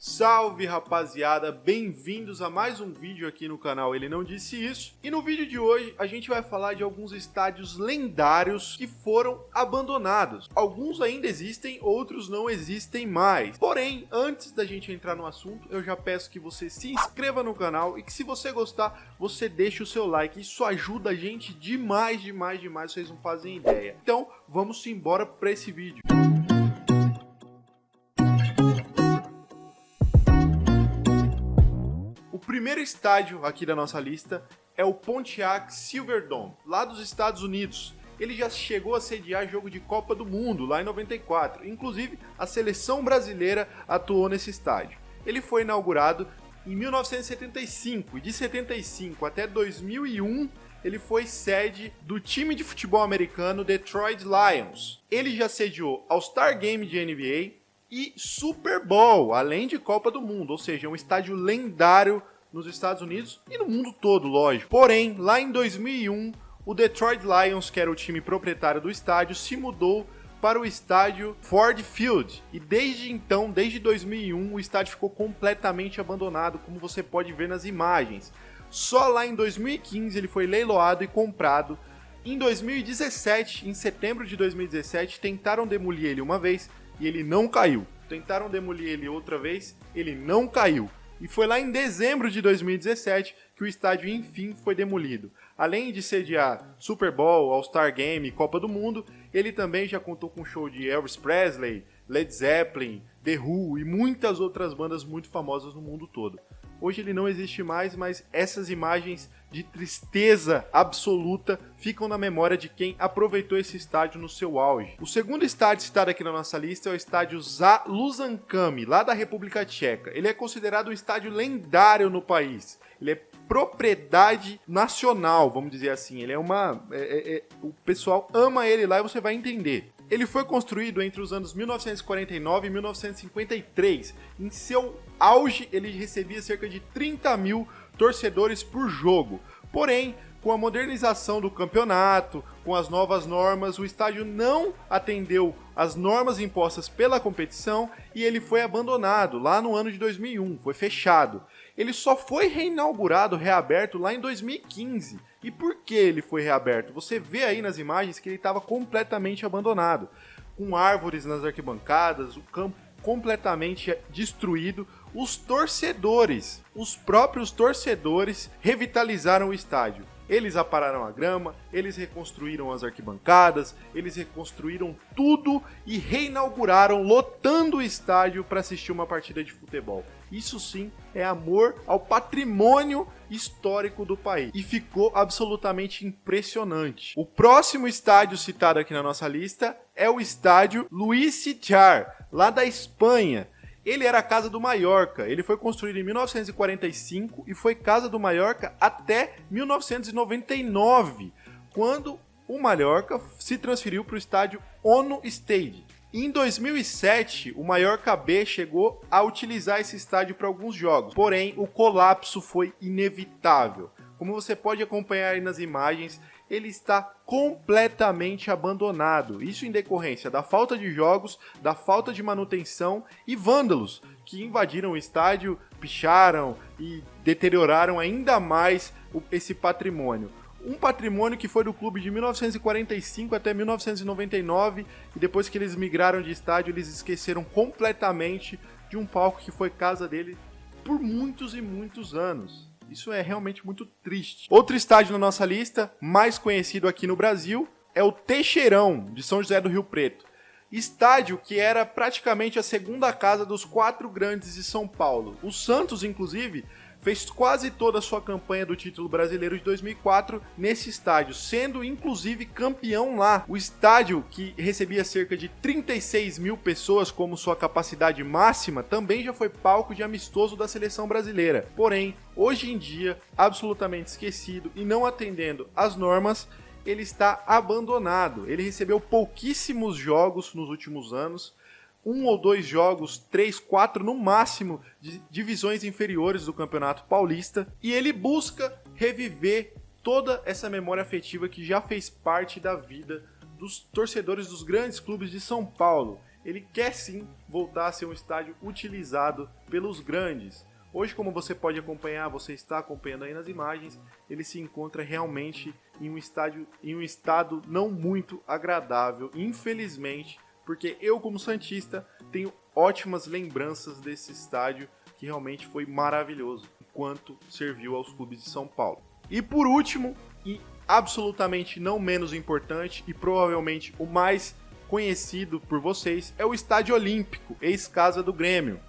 Salve rapaziada, bem-vindos a mais um vídeo aqui no canal Ele Não Disse Isso. E no vídeo de hoje a gente vai falar de alguns estádios lendários que foram abandonados. Alguns ainda existem, outros não existem mais. Porém, antes da gente entrar no assunto, eu já peço que você se inscreva no canal e que se você gostar, você deixe o seu like. Isso ajuda a gente demais, vocês não fazem ideia. Então, vamos embora para esse vídeo. O primeiro estádio aqui da nossa lista é o Pontiac Silverdome, lá dos Estados Unidos. Ele já chegou a sediar jogo de Copa do Mundo, lá em 94. Inclusive, a seleção brasileira atuou nesse estádio. Ele foi inaugurado em 1975 e de 75 até 2001 ele foi sede do time de futebol americano Detroit Lions. Ele já sediou All-Star Game de NBA e Super Bowl, além de Copa do Mundo, ou seja, um estádio lendário nos Estados Unidos e no mundo todo, lógico. Porém, lá em 2001, o Detroit Lions, que era o time proprietário do estádio, se mudou para o estádio Ford Field. E desde então, desde 2001, o estádio ficou completamente abandonado, como você pode ver nas imagens. Só lá em 2015 ele foi leiloado e comprado. Em 2017, em setembro de 2017, tentaram demolir ele uma vez e ele não caiu. Tentaram demolir ele outra vez, ele não caiu. E foi lá em dezembro de 2017 que o estádio enfim foi demolido. Além de sediar Super Bowl, All-Star Game e Copa do Mundo, ele também já contou com show de Elvis Presley, Led Zeppelin, The Who e muitas outras bandas muito famosas no mundo todo. Hoje ele não existe mais, mas essas imagens de tristeza absoluta ficam na memória de quem aproveitou esse estádio no seu auge. O segundo estádio citado aqui na nossa lista é o estádio Za Luzankami, lá da República Tcheca. Ele é considerado um estádio lendário no país. Ele é propriedade nacional, vamos dizer assim. Ele é o pessoal ama ele lá e você vai entender. Ele foi construído entre os anos 1949 e 1953. Em seu auge, ele recebia cerca de 30 mil torcedores por jogo. Porém, com a modernização do campeonato, com as novas normas, o estádio não atendeu às normas impostas pela competição e ele foi abandonado lá no ano de 2001, foi fechado. Ele só foi reinaugurado, reaberto lá em 2015. E por que ele foi reaberto? Você vê aí nas imagens que ele estava completamente abandonado, com árvores nas arquibancadas, o campo completamente destruído. Os torcedores, os próprios torcedores, revitalizaram o estádio. Eles apararam a grama, eles reconstruíram as arquibancadas, eles reconstruíram tudo e reinauguraram, lotando o estádio para assistir uma partida de futebol. Isso sim é amor ao patrimônio histórico do país. E ficou absolutamente impressionante. O próximo estádio citado aqui na nossa lista é o estádio Luís Sitjar, lá da Espanha. Ele era a Casa do Mallorca. Ele foi construído em 1945 e foi Casa do Mallorca até 1999, quando o Mallorca se transferiu para o estádio ONU Stade. Em 2007, o Mallorca B chegou a utilizar esse estádio para alguns jogos, porém o colapso foi inevitável. Como você pode acompanhar aí nas imagens, ele está completamente abandonado. Isso em decorrência da falta de jogos, da falta de manutenção e vândalos que invadiram o estádio, picharam e deterioraram ainda mais esse patrimônio. Um patrimônio que foi do clube de 1945 até 1999 e depois que eles migraram de estádio, eles esqueceram completamente de um palco que foi casa dele por muitos e muitos anos. Isso é realmente muito triste. Outro estádio na nossa lista, mais conhecido aqui no Brasil, é o Teixeirão, de São José do Rio Preto. Estádio que era praticamente a segunda casa dos quatro grandes de São Paulo. O Santos, inclusive, fez quase toda a sua campanha do título brasileiro de 2004 nesse estádio, sendo inclusive campeão lá. O estádio, que recebia cerca de 36 mil pessoas como sua capacidade máxima, também já foi palco de amistoso da seleção brasileira. Porém, hoje em dia, absolutamente esquecido e não atendendo às normas, ele está abandonado. Ele recebeu pouquíssimos jogos nos últimos anos, 1 ou 2 jogos, 3, 4 no máximo, de divisões inferiores do Campeonato Paulista, e ele busca reviver toda essa memória afetiva que já fez parte da vida dos torcedores dos grandes clubes de São Paulo. ele quer sim voltar a ser um estádio utilizado pelos grandes. Hoje, como você pode acompanhar, você está acompanhando aí nas imagens, ele se encontra realmente em um estado não muito agradável, infelizmente, porque eu, como santista, tenho ótimas lembranças desse estádio que realmente foi maravilhoso enquanto serviu aos clubes de São Paulo. E por último, e absolutamente não menos importante e provavelmente o mais conhecido por vocês, é o Estádio Olímpico, ex-casa do Grêmio.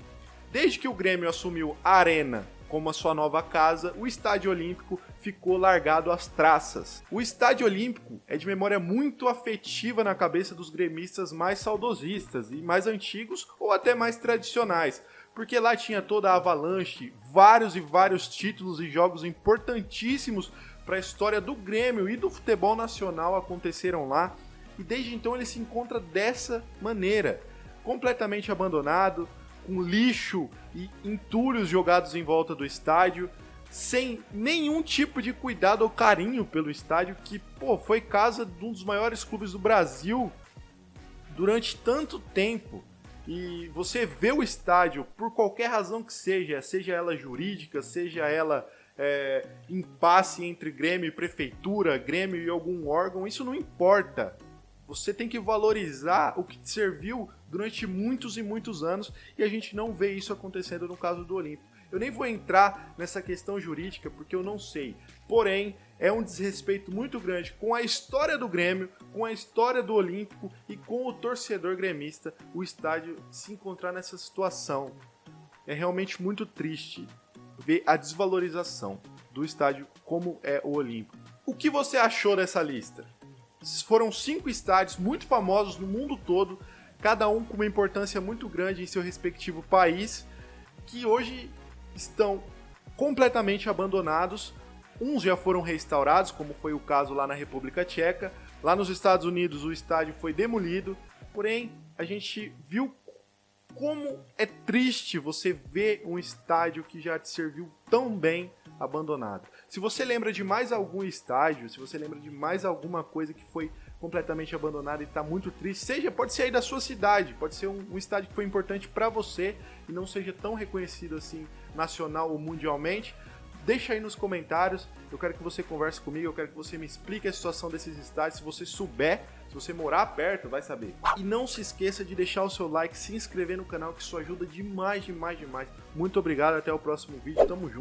Desde que o Grêmio assumiu a Arena como a sua nova casa, o Estádio Olímpico ficou largado às traças. O Estádio Olímpico é de memória muito afetiva na cabeça dos gremistas mais saudosistas e mais antigos ou até mais tradicionais, porque lá tinha toda a Avalanche, vários e vários títulos e jogos importantíssimos para a história do Grêmio e do futebol nacional aconteceram lá, e desde então ele se encontra dessa maneira, completamente abandonado, com lixo e entulhos jogados em volta do estádio, sem nenhum tipo de cuidado ou carinho pelo estádio, que foi casa de um dos maiores clubes do Brasil durante tanto tempo. E você vê o estádio, por qualquer razão que seja ela jurídica, seja ela impasse entre Grêmio e Prefeitura, Grêmio e algum órgão, isso não importa. Você tem que valorizar o que te serviu durante muitos e muitos anos, e a gente não vê isso acontecendo no caso do Olímpico. Eu nem vou entrar nessa questão jurídica porque eu não sei, porém é um desrespeito muito grande com a história do Grêmio, com a história do Olímpico e com o torcedor gremista o estádio se encontrar nessa situação. É realmente muito triste ver a desvalorização do estádio como é o Olímpico. O que você achou dessa lista? Foram 5 estádios muito famosos no mundo todo, cada um com uma importância muito grande em seu respectivo país, que hoje estão completamente abandonados. Uns já foram restaurados, como foi o caso lá na República Tcheca. Lá nos Estados Unidos o estádio foi demolido, porém a gente viu como é triste você ver um estádio que já te serviu tão bem abandonado. Se você lembra de mais algum estádio, se você lembra de mais alguma coisa que foi completamente abandonada e está muito triste, pode ser aí da sua cidade, pode ser um estádio que foi importante para você e não seja tão reconhecido assim nacional ou mundialmente, deixa aí nos comentários. Eu quero que você converse comigo, eu quero que você me explique a situação desses estádios. Se você souber, se você morar perto, vai saber. E não se esqueça de deixar o seu like, se inscrever no canal, que isso ajuda demais, demais, demais. Muito obrigado, até o próximo vídeo, tamo junto.